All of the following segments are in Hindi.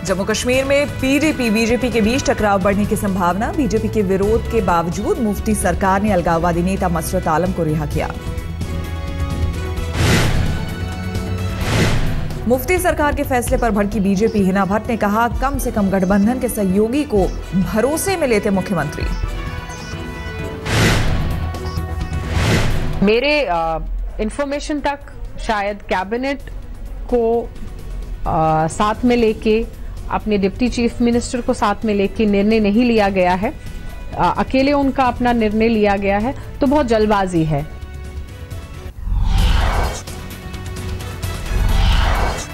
जम्मू कश्मीर में पीडीपी बीजेपी के बीच टकराव बढ़ने की संभावना। बीजेपी के विरोध के बावजूद मुफ्ती सरकार ने अलगाववादी नेता मसरत आलम को रिहा किया। मुफ्ती सरकार के फैसले पर भड़की बीजेपी। हिना भट्ट ने कहा, कम से कम गठबंधन के सहयोगी को भरोसे में लेते मुख्यमंत्री। मेरे इंफॉर्मेशन तक शायद कैबिनेट को साथ में लेके, अपने डिप्टी चीफ मिनिस्टर को साथ में लेके निर्णय नहीं लिया गया है। अकेले उनका अपना निर्णय लिया गया है, तो बहुत जल्दबाजी है।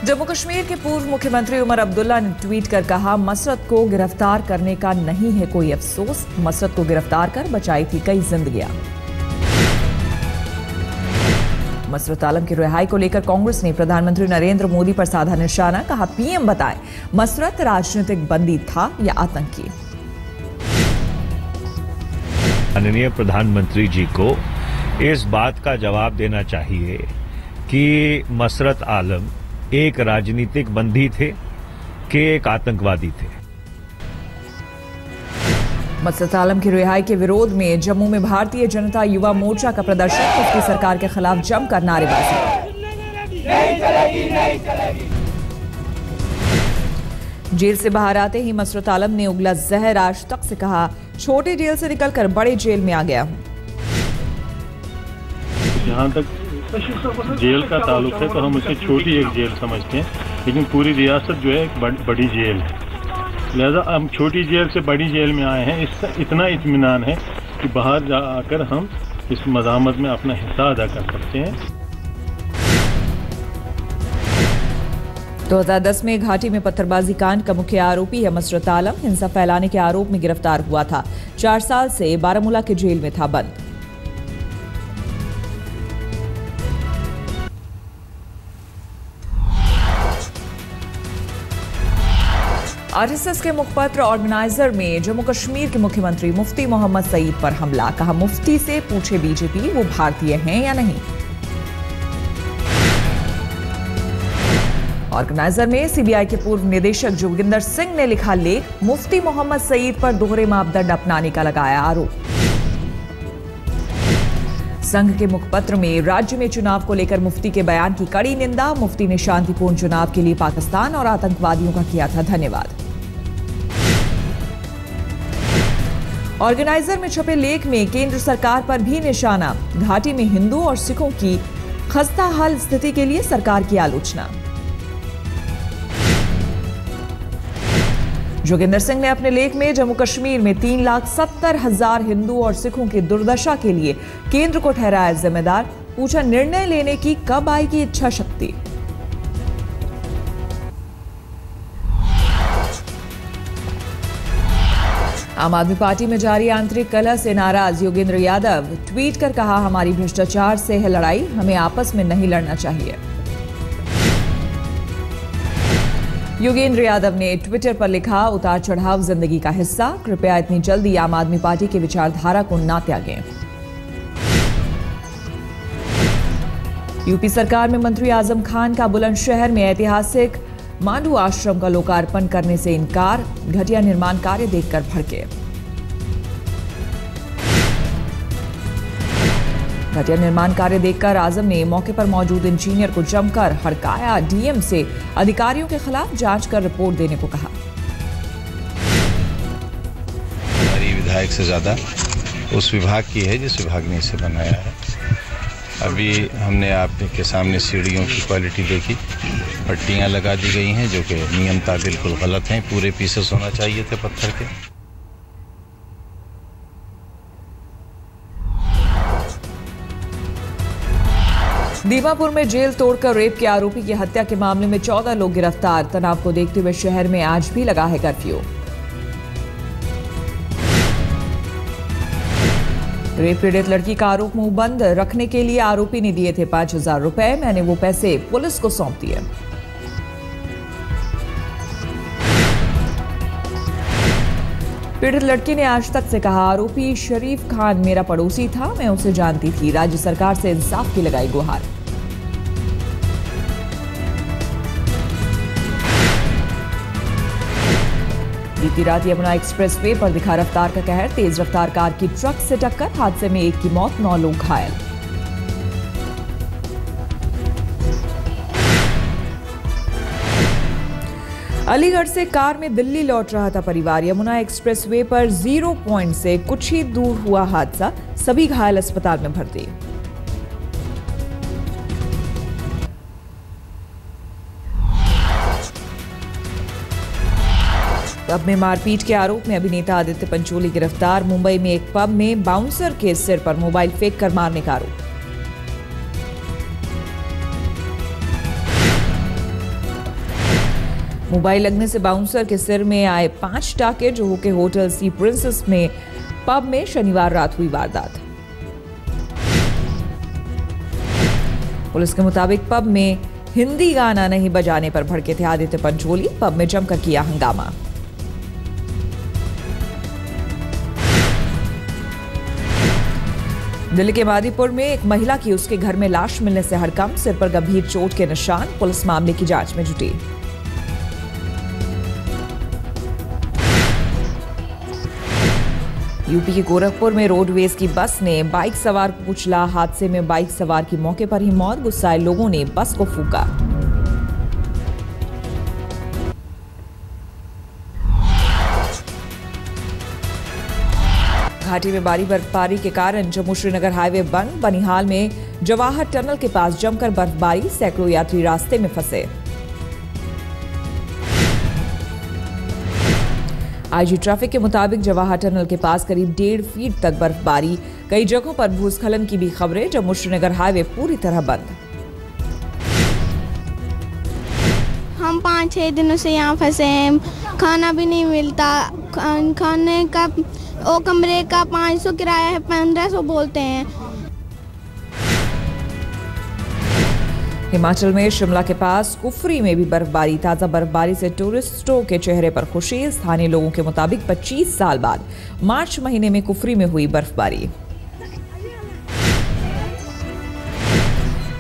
जम्मू कश्मीर के पूर्व मुख्यमंत्री उमर अब्दुल्ला ने ट्वीट कर कहा, मसरत को गिरफ्तार करने का नहीं है कोई अफसोस। मसरत को गिरफ्तार कर बचाई थी कई जिंदगियां। मसरत आलम की रिहाई को लेकर कांग्रेस ने प्रधानमंत्री नरेंद्र मोदी पर साधा निशाना। कहा, पीएम बताएं, मसरत राजनीतिक बंदी था या आतंकी। माननीय प्रधानमंत्री जी को इस बात का जवाब देना चाहिए कि मसरत आलम एक राजनीतिक बंदी थे कि एक आतंकवादी थे। मसरत आलम की रिहाई के विरोध में जम्मू में भारतीय जनता युवा मोर्चा का प्रदर्शन। मुफ्ती सरकार के खिलाफ जमकर नारेबाजी। जेल से बाहर आते ही मसरत आलम ने उगला जहर। आज तक से कहा, छोटी जेल से निकलकर बड़े जेल में आ गया हूं। जहां तक जेल का ताल्लुक है तो हम उसे छोटी एक जेल समझते हैं, लेकिन पूरी रियासत जो है एक बड़ी जेल है। लिहाजा हम छोटी जेल से बड़ी जेल में आए हैं। इसका इतना इत्मीनान है कि बाहर जाकर हम इस मज़ामत में अपना हिस्सा अदा कर सकते हैं। 2010 में घाटी में पत्थरबाजी कांड का मुख्य आरोपी है मसरत आलम। हिंसा फैलाने के आरोप में गिरफ्तार हुआ था। 4 साल से बारामूला के जेल में था बंद। आरएसएस के मुखपत्र ऑर्गेनाइजर में जम्मू कश्मीर के मुख्यमंत्री मुफ्ती मोहम्मद सईद पर हमला। कहा, मुफ्ती से पूछे बीजेपी वो भारतीय हैं या नहीं। ऑर्गेनाइजर में सीबीआई के पूर्व निदेशक जोगिंदर सिंह ने लिखा लेख। मुफ्ती मोहम्मद सईद पर दोहरे मापदंड अपनाने का लगाया आरोप। संघ के मुखपत्र में राज्य में चुनाव को लेकर मुफ्ती के बयान की कड़ी निंदा। मुफ्ती ने शांतिपूर्ण चुनाव के लिए पाकिस्तान और आतंकवादियों का किया था धन्यवाद। ऑर्गेनाइजर में छपे लेख में केंद्र सरकार पर भी निशाना। घाटी में हिंदू और सिखों की खस्ता हाल स्थिति के लिए सरकार की आलोचना। जोगिंदर सिंह ने अपने लेख में जम्मू कश्मीर में 3,70,000 हिंदू और सिखों की दुर्दशा के लिए केंद्र को ठहराया जिम्मेदार। पूछा, निर्णय लेने की कब आएगी इच्छा शक्ति। आम आदमी पार्टी में जारी आंतरिक कलह से नाराज योगेंद्र यादव ट्वीट कर कहा, हमारी भ्रष्टाचार से है लड़ाई, हमें आपस में नहीं लड़ना चाहिए। योगेंद्र यादव ने ट्विटर पर लिखा, उतार चढ़ाव जिंदगी का हिस्सा, कृपया इतनी जल्दी आम आदमी पार्टी की विचारधारा को ना त्यागें। यूपी सरकार में मंत्री आजम खान का बुलंदशहर में ऐतिहासिक मांडू आश्रम का लोकार्पण करने से इनकार। घटिया निर्माण कार्य देखकर भड़के। घटिया निर्माण कार्य देखकर आजम ने मौके पर मौजूद इंजीनियर को जमकर हड़काया। डीएम से अधिकारियों के खिलाफ जांच कर रिपोर्ट देने को कहा। हमारी विधायक से ज्यादा उस विभाग की है जिस विभाग ने इसे बनाया है। अभी हमने आपके सामने सीढ़ियों की क्वालिटी देखी, पट्टियां लगा दी गई हैं जो कि नियमता बिल्कुल गलत हैं। पूरे पीसेस होना चाहिए थे पत्थर के। दीमापुर में जेल तोड़कर रेप के आरोपी की हत्या के मामले में 14 लोग गिरफ्तार। तनाव को देखते हुए शहर में आज भी लगा है कर्फ्यू। रेप पीड़ित लड़की का आरोप मुंह बंद रखने के लिए आरोपी ने दिए थे 5,000 रुपए। मैंने वो पैसे पुलिस को सौंप दिए। पीड़ित लड़की ने आज तक से कहा, आरोपी शरीफ खान मेरा पड़ोसी था, मैं उसे जानती थी। राज्य सरकार से इंसाफ की लगाई गुहार। बीती रात यमुना एक्सप्रेसवे पर दिखा रफ्तार का कहर। तेज रफ्तार कार की ट्रक से टक्कर, हादसे में एक की मौत, 9 लोग घायल। अलीगढ़ से कार में दिल्ली लौट रहा था परिवार। यमुना एक्सप्रेसवे पर 0 पॉइंट से कुछ ही दूर हुआ हादसा, सभी घायल अस्पताल में भर्ती। पब में मारपीट के आरोप में अभिनेता आदित्य पंचोली गिरफ्तार। मुंबई में एक पब में बाउंसर के सिर पर मोबाइल फेंक कर मारने का आरोप। मोबाइल लगने से बाउंसर के सिर में आए 5 टाके। जुहू के होटल सी प्रिंसेस में पब में शनिवार रात हुई वारदात। पुलिस के मुताबिक पब में हिंदी गाना नहीं बजाने पर भड़के थे आदित्य पंचोली। पब में जमकर किया हंगामा। दिल्ली के मादीपुर में एक महिला की उसके घर में लाश मिलने से हड़कंप, सिर पर गंभीर चोट के निशान। पुलिस मामले की जांच में जुटी। यूपी के गोरखपुर में रोडवेज की बस ने बाइक सवार को कुचला। हादसे में बाइक सवार की मौके पर ही मौत। गुस्साए लोगों ने बस को फूंका। घाटी में भारी बर्फबारी के कारण जम्मू श्रीनगर हाईवे बंद। बनिहाल में जवाहर टनल के पास जमकर बर्फबारी, सैकड़ों यात्री रास्ते में फंसे। आईजी ट्रैफिक के मुताबिक जवाहर टनल के पास करीब 1.5 फीट तक बर्फबारी। कई जगहों पर भूस्खलन की भी खबरें। जम्मू श्रीनगर हाईवे पूरी तरह बंद। हम 5-6 दिनों से यहाँ फंसे हैं, खाना भी नहीं मिलता। खाने का कमरे का 500 किराया है, 1500 बोलते हैं। हिमाचल में शिमला के पास कुफरी में भी बर्फबारी। ताजा बर्फबारी से टूरिस्टों के चेहरे पर खुशी। स्थानीय लोगों के मुताबिक 25 साल बाद मार्च महीने में कुफरी में हुई बर्फबारी।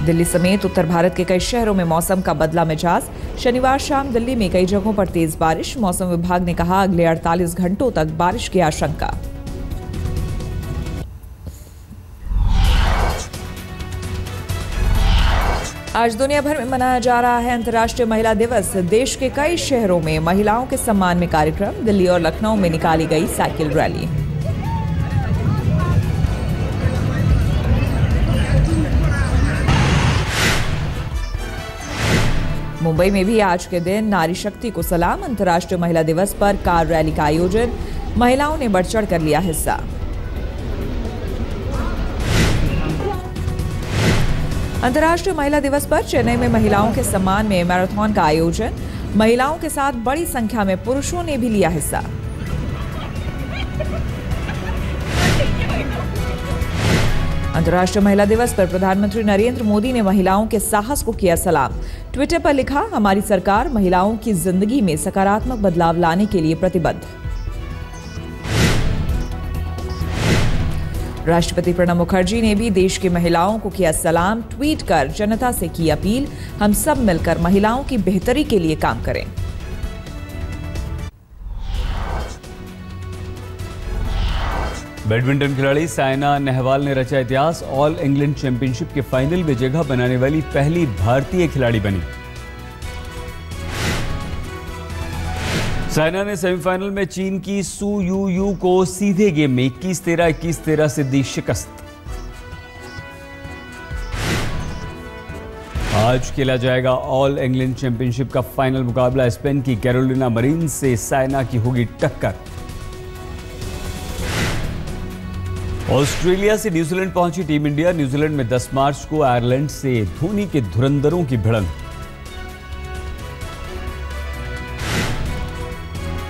दिल्ली समेत उत्तर भारत के कई शहरों में मौसम का बदला मिजाज। शनिवार शाम दिल्ली में कई जगहों पर तेज बारिश। मौसम विभाग ने कहा अगले 48 घंटों तक बारिश की आशंका। आज दुनिया भर में मनाया जा रहा है अंतर्राष्ट्रीय महिला दिवस। देश के कई शहरों में महिलाओं के सम्मान में कार्यक्रम। दिल्ली और लखनऊ में निकाली गई साइकिल रैली। मुंबई में भी आज के दिन नारी शक्ति को सलाम। अंतर्राष्ट्रीय महिला दिवस पर कार रैली का आयोजन। महिलाओं ने बढ़ चढ़ कर लिया हिस्सा। अंतर्राष्ट्रीय महिला दिवस पर चेन्नई में महिलाओं के सम्मान में मैराथन का आयोजन। महिलाओं के साथ बड़ी संख्या में पुरुषों ने भी लिया हिस्सा। अंतर्राष्ट्रीय महिला दिवस पर प्रधानमंत्री नरेंद्र मोदी ने महिलाओं के साहस को किया सलाम। ट्विटर पर लिखा, हमारी सरकार महिलाओं की जिंदगी में सकारात्मक बदलाव लाने के लिए प्रतिबद्ध। राष्ट्रपति प्रणब मुखर्जी ने भी देश की महिलाओं को किया सलाम। ट्वीट कर जनता से की अपील, हम सब मिलकर महिलाओं की बेहतरी के लिए काम करें। बैडमिंटन खिलाड़ी साइना नेहवाल ने रचा इतिहास। ऑल इंग्लैंड चैंपियनशिप के फाइनल में जगह बनाने वाली पहली भारतीय खिलाड़ी बनी। साइना ने सेमीफाइनल में चीन की सू यू को सीधे गेम में 21-13, 21-13 से दी शिकस्त। आज खेला जाएगा ऑल इंग्लैंड चैंपियनशिप का फाइनल मुकाबला। स्पेन की कैरोलिना मरीन से साइना की होगी टक्कर। ऑस्ट्रेलिया से न्यूजीलैंड पहुंची टीम इंडिया। न्यूजीलैंड में 10 मार्च को आयरलैंड से धोनी के धुरंधरों की भिड़ंत।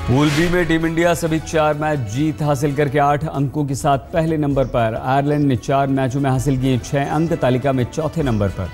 पूल बी में टीम इंडिया सभी 4 मैच जीत हासिल करके 8 अंकों के साथ पहले नंबर पर। आयरलैंड ने 4 मैचों में हासिल किए 6 अंक, तालिका में चौथे नंबर पर।